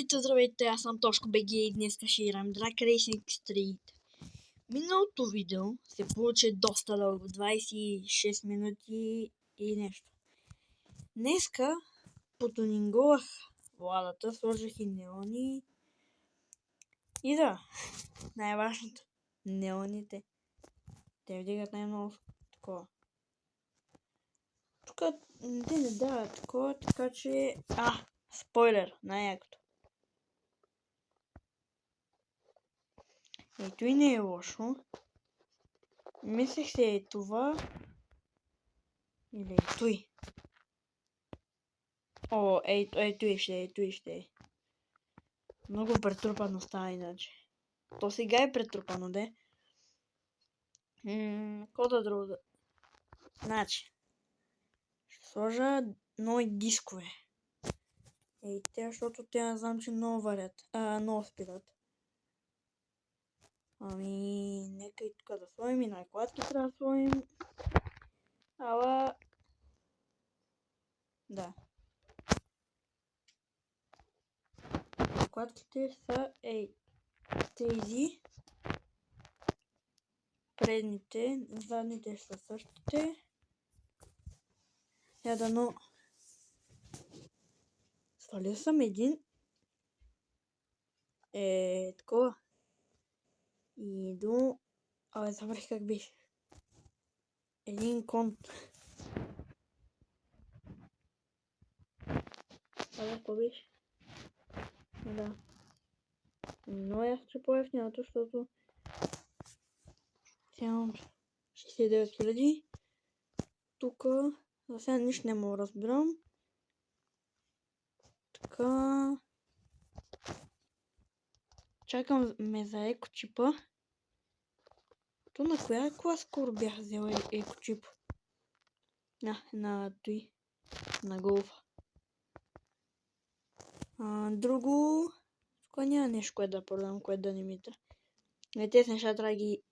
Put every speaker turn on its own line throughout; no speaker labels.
Здравейте, аз съм Тошко БГ и днес ще играем Drag Racing Street. Миналото видео се получи доста дълго, 26 минути и нещо. Днеска потунинговах владата, сложих и неони. И да, най-важното, неоните. Те вдигат най-много такова. Тук те не дават такова, така че... спойлер, най-якото. Ето и не е лошо. Мислех се е това. Или е той. О, ето и ще е. Много претрупано става иначе. То сега е претрупано, де. Какво да друго да... Значи. Ще сложа нови дискове. Ей, те, защото те не знам, че много варят. Много спират. Нека и тук да сложим и накладки трябва да сложим. Ала... Да. Накладките са, тези. Предните, задните са същите. Я дано... Свалил съм един. Такова. И до... забрах как беше. Един кон. Какво беше? Да. Но аз ще по-ефтиното, защото... Сега 69 000. Тук... За сега нищо не мога да разбирам. Така... Чакам ме за екочипа. То на коя кола скоро бях взел екочип? На той. На голфа. Друго... Тук няма нещо, което да продам, което да не ми трябва. Тези неща трябва да ги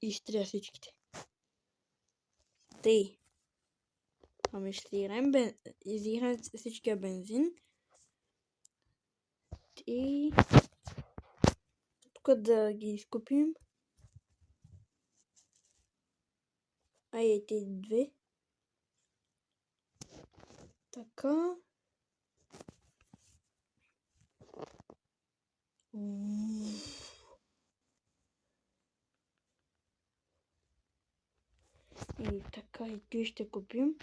изтрия всичките. Тъй. Ще изиграем всичкия бензин. И... Тук да ги изкупим. Тези две. Така. И така и той ще купим.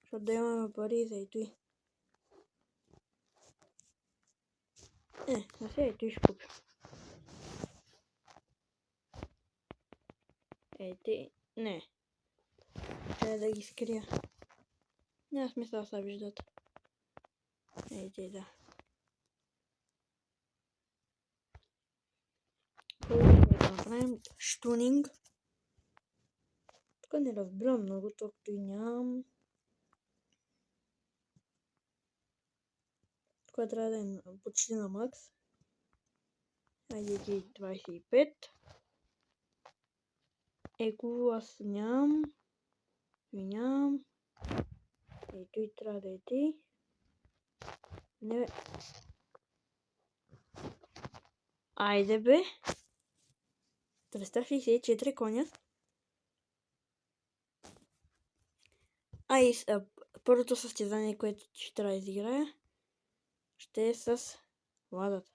Защото да имаме пари за и той. За сега и той ще купим. Не. Трябва да ги скрия. Няма смисъл да се виждат. Да. Първо да направим штунинг. Тук не разбирам много, толкова и нямам. Тук трябва да е почти на макс. Айде 25. Еко аз нямам. И нямам. Ето и трябва да е ти. Не бе. Айде бе. 364 коня. Първото състезание, което ще трябва да изиграя, ще е с владата.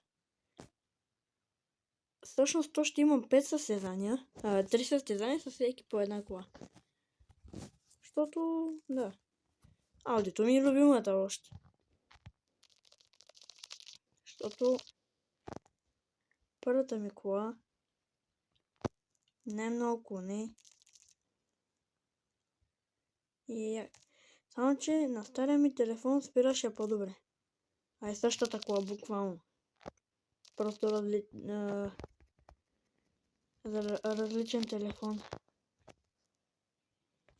Всъщност то ще имам 5 състезания. 3 състезания с всеки по една кола. Защото, да. Аудито ми е любимата още. Защото първата ми кола не е много коне. И само, че на стария ми телефон спираше по-добре. Същата кола, буквално. Просто различен телефон.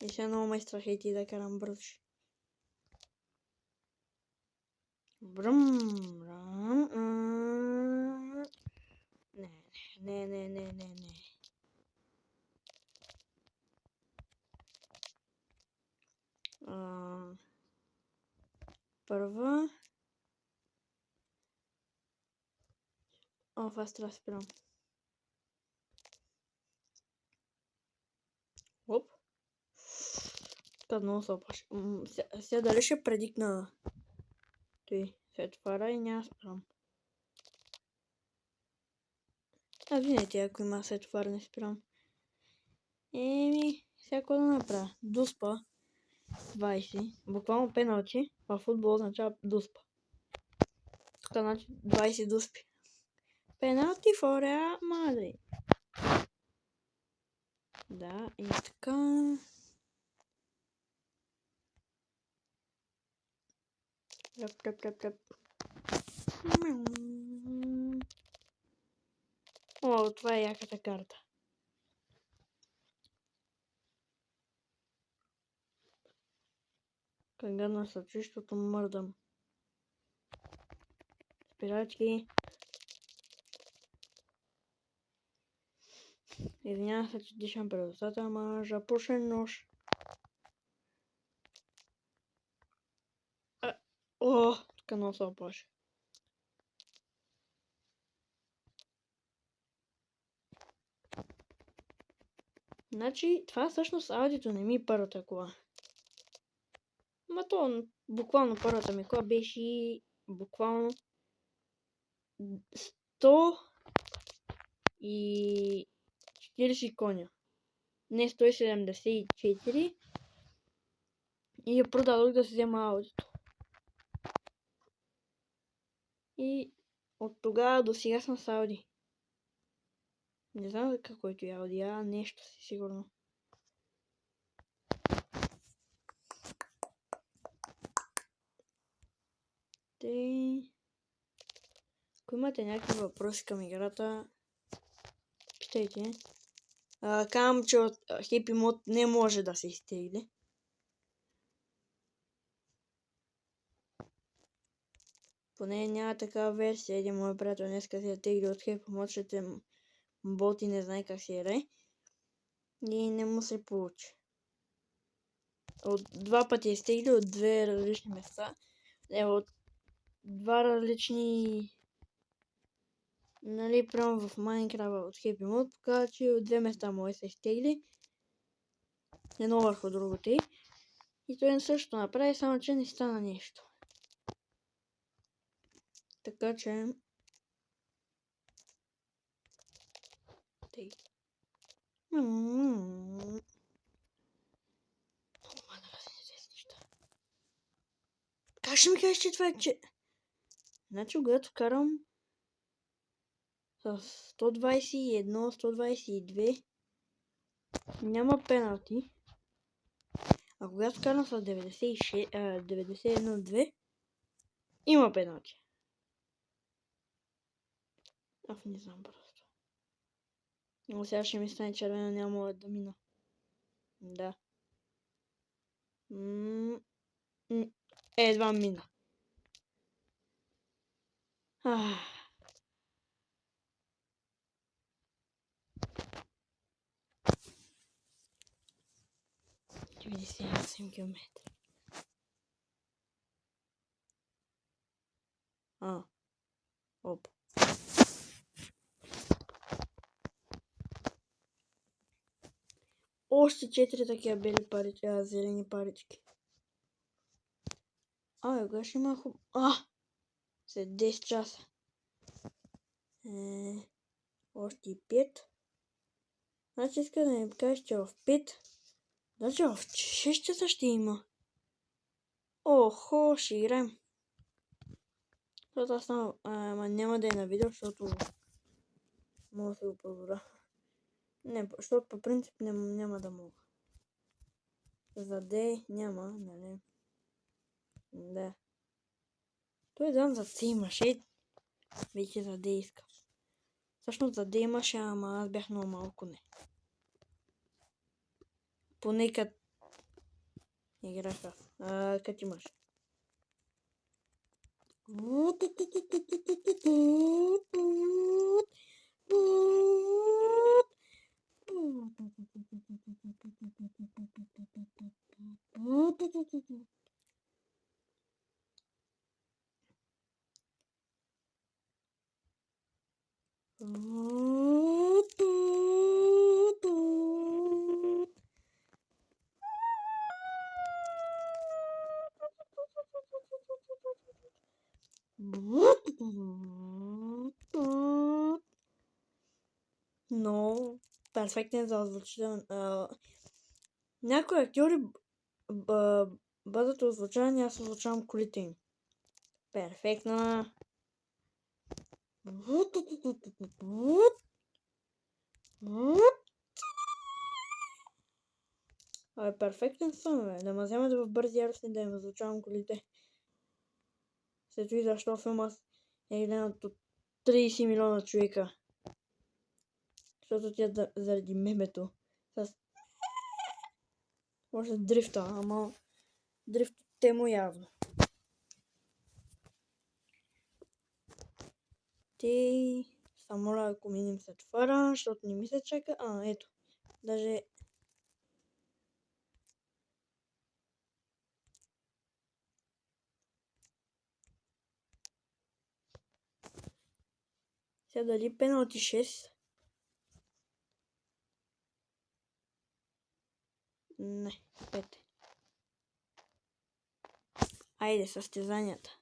И сега много ме страхети да карам бързо. Не. Първа. аз трябва да спирам. Оп. Така много се опаш. Сега дали ще предикна той сетфара и няма спирам. Винете, ако има сетфар не спирам. Всяко да направя. Дуспа. 20. Буквално пеналти. В футбол означава дуспа. Тук значи 20 дуспи. Пеналти for Real Madrid. Да, и така. Тъп. О, това е яката карта. Как гадно са чистото мърдам. Спирачки. Извинявам се, че дишам пред устата, ама жапушен нож. О, така много се оплаши. Значи, това всъщност аудиото не ми е първата кола. Ма то, буквално първата ми кола беше буквално 140 коня. Не 174. И я продадох да си взема аудито. И от тогава до сега съм с ауди. Не знам за какво е ауди, нещо си сигурно. Ако имате някакви въпроси към играта, питайте. Казвам, че от Happy Mode не може да се изтегли. Поне няма такава версия. Един мой приятел днеска се тегли от Happy Mode, ще бот и не знае как се играе. И не му се получи. От два пъти е стегли от две различни места. От два различни... Нали, прямо в Minecraft от Happy Mode показва, че от две места може да се изтегли. Едно върху другото. И той също направи, само че не стана нещо. Така че... Как ще ми кажеш, че това е, че... Значи, когато карам с 121, 122, няма пеналти. А когато карам с 91-2, има пеналти. Не знам просто. Но сега ще ми стане червено, няма да мина. Да. Едва мина. Види 8 километра. Оп. Още 4 такива бели парички, зелени парички. Кога ще има хубаво. След 10 часа. Още 5. Значи иска да ми кажеш, че в 5. Значи в 6 часа ще има. Охо, ще играем. Защото аз няма да е на видео, защото мога да се го проверя. Не, защото по принцип няма да мога. За D няма, нали? Да. Той дам за C имаше. Вече за D искам. Всъщност за D имаше, ама аз бях много малко не. Поне като играха. Като имаш. Но перфектен за озвучителен. Някои актьори бъдат озвучавани, аз озвучавам колите им. Перфектна. Перфектен съм, бе. Да ме вземат в бързи яростни да им озвучавам колите. След и защо филма е гледан от 30 милиона човека. Защото тя заради мемето. Може дрифта, ама дрифт темо явно. Само моля, ако минем след фара, защото не ми се чака. Ето. Даже сега дали пеналти 6? Не, 5. Айде, състезанията.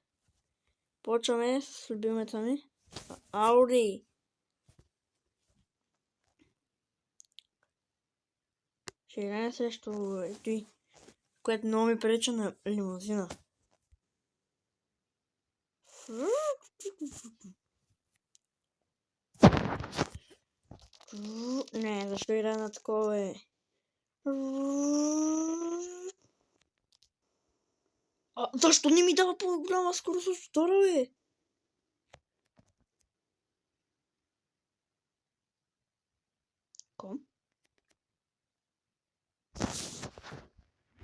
Почваме с любимата ми. Ауди. 6 срещу той, което много ми прилича на лимузина. Не, защо играе на такова е? Защо не ми дава по-голяма скорост от втора, бе? Ком?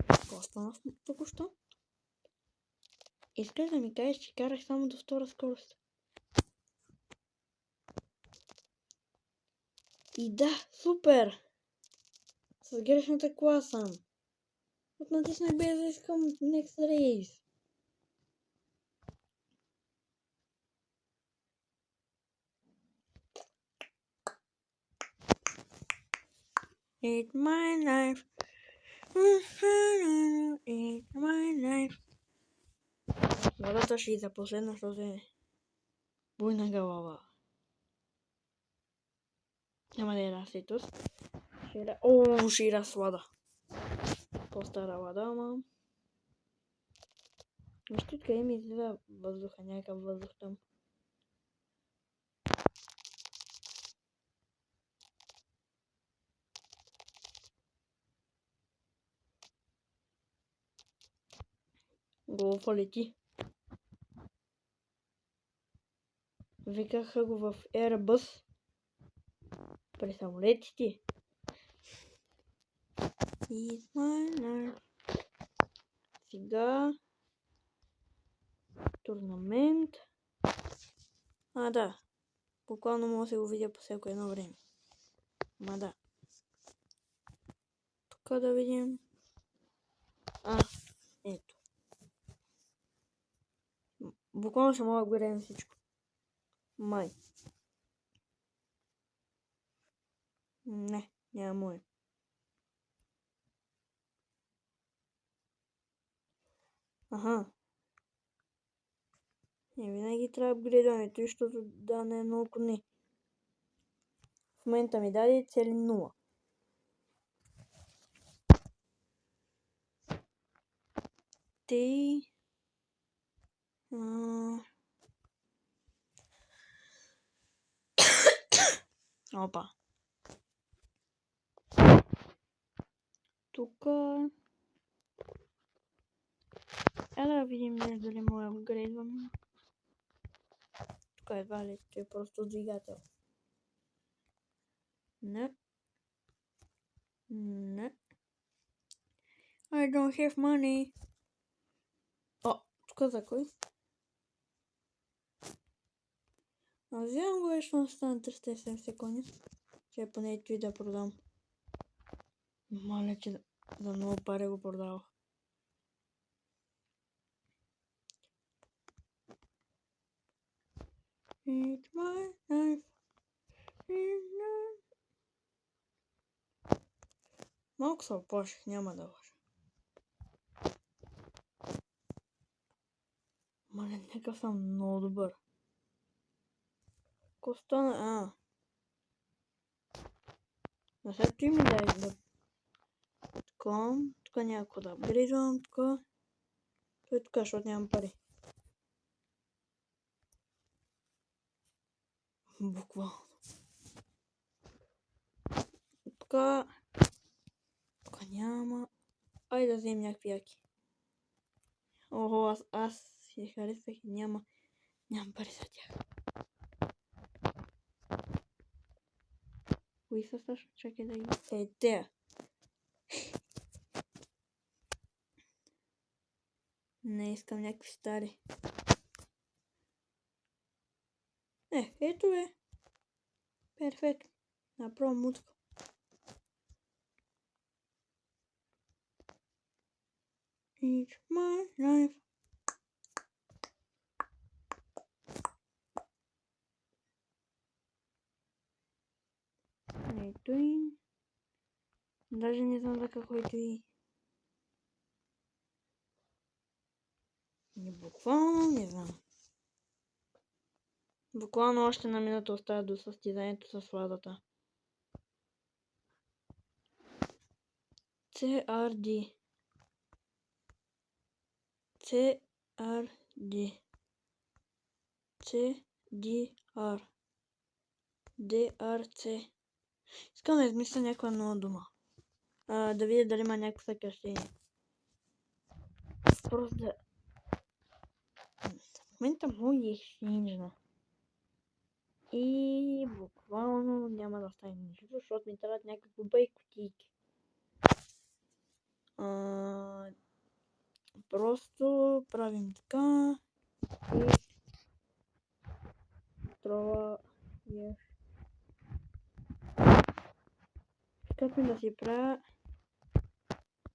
Какво стана току-що? Искаш да ми кажеш, че карах само до втора скорост? И да, супер! С грешната кола съм. Натиснах без да искам Next Race. Eat my knife. Eat my knife. Водата ще и за последно, защото е буйна глава. Няма да е разситус. Ще и разслада. По-стара лада, ама... Вижте откъде ми излиза въздуха, някакъв въздух там. Голфа лети. Викаха го в Airbus. При самолетите. Сега... Турнамент. Да. Буквално мога да се го видя по всяко едно време. Да. Тук да видим. Ето. Буквално ще мога да гледам всичко. Май. Не, няма мое. Винаги трябва да апгрейдваме, защото да не е много не. В момента ми даде цели 0. Опа. Тук... да видим нещо дали мога да апгрейдваме. Тук едва ли, че е просто двигател. Не. I don't have money. Тук за кой? Вземам го вече на стана 370 коня. Че поне и да продам. Маля, че за много пари го продавах. Eat my knife. Малко се оплаших, няма да лъжа. Мале, нека съм много добър. Ако стана... На след това ми дай да... Тук някакво да апгрейдвам, тук. Той тук, защото нямам пари. Буквално. Тук няма... Айде да вземем някакви яки. Охо, аз си харесвах и нямам пари за тях. Кои са също? Чакай да ги... Те. Не искам някакви стари. Ето е. Перфектно. Направо мутка. It's my life. Ето и. Даже не знам за какво ето и. Буквално не знам. Буквално още на минута остава до състезанието с ладата. CRD. CDR. DRC. Искам да измисля някаква нова дума. Да видя дали има някакво съкръщение. Просто да... В момента много е хинжна. И буквално няма да остане нищо, защото ми трябват някакви байкотийки. Просто правим така и трябва искам да си правя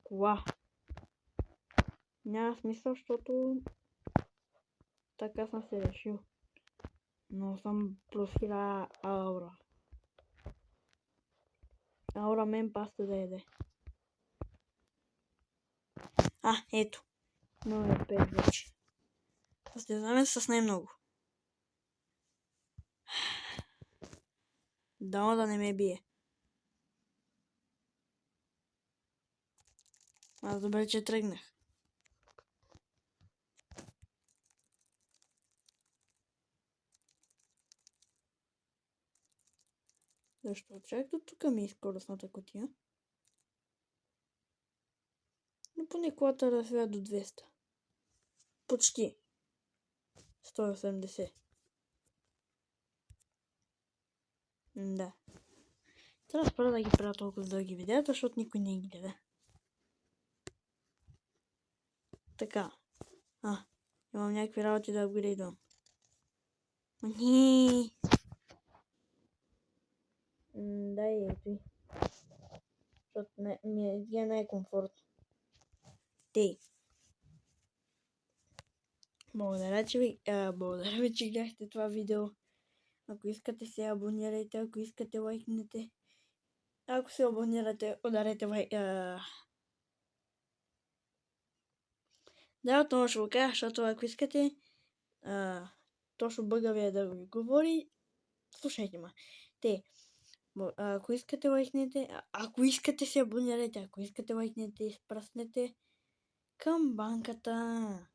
кола. Няма смисъл, защото така съм се решил. Но съм плюс 1000 аура. Аура мен паста да еде. Ето. Но е 5 вече. Състезаваме с най-много. Дано да не ме бие. Аз добре, че тръгнах. Защо чак до тук ми е скоростната кутия? Но поне колата развива до 200. Почти. 180. Да. Трябва да спра да ги правя толкова дълги видеята, защото никой не ги гледа. Така. Имам някакви работи да апгрейдвам. Дай ето. Защото ми е най-комфортно. Благодаря ви, че гледахте това видео. Ако искате се абонирайте, ако искате лайкнете. Ако се абонирате, ударете лайк. Да, това ще го кажа, защото ако искате точно бъгавия да ви говори, слушайте ма. Ако искате лайкнете, ако искате се абонирайте, ако искате лайкнете, изпръснете към банката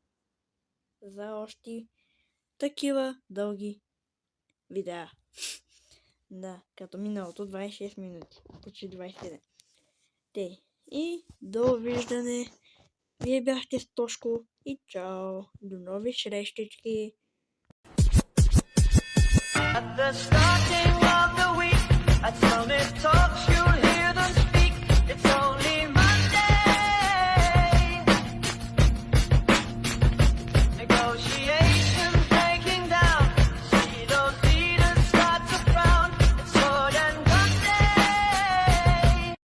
за още такива дълги видеа. Да, като миналото 26 минути, почти 27. И довиждане. Вие бяхте с Тошко и чао. До нови срещички. At the starting of the week, I sounded talk.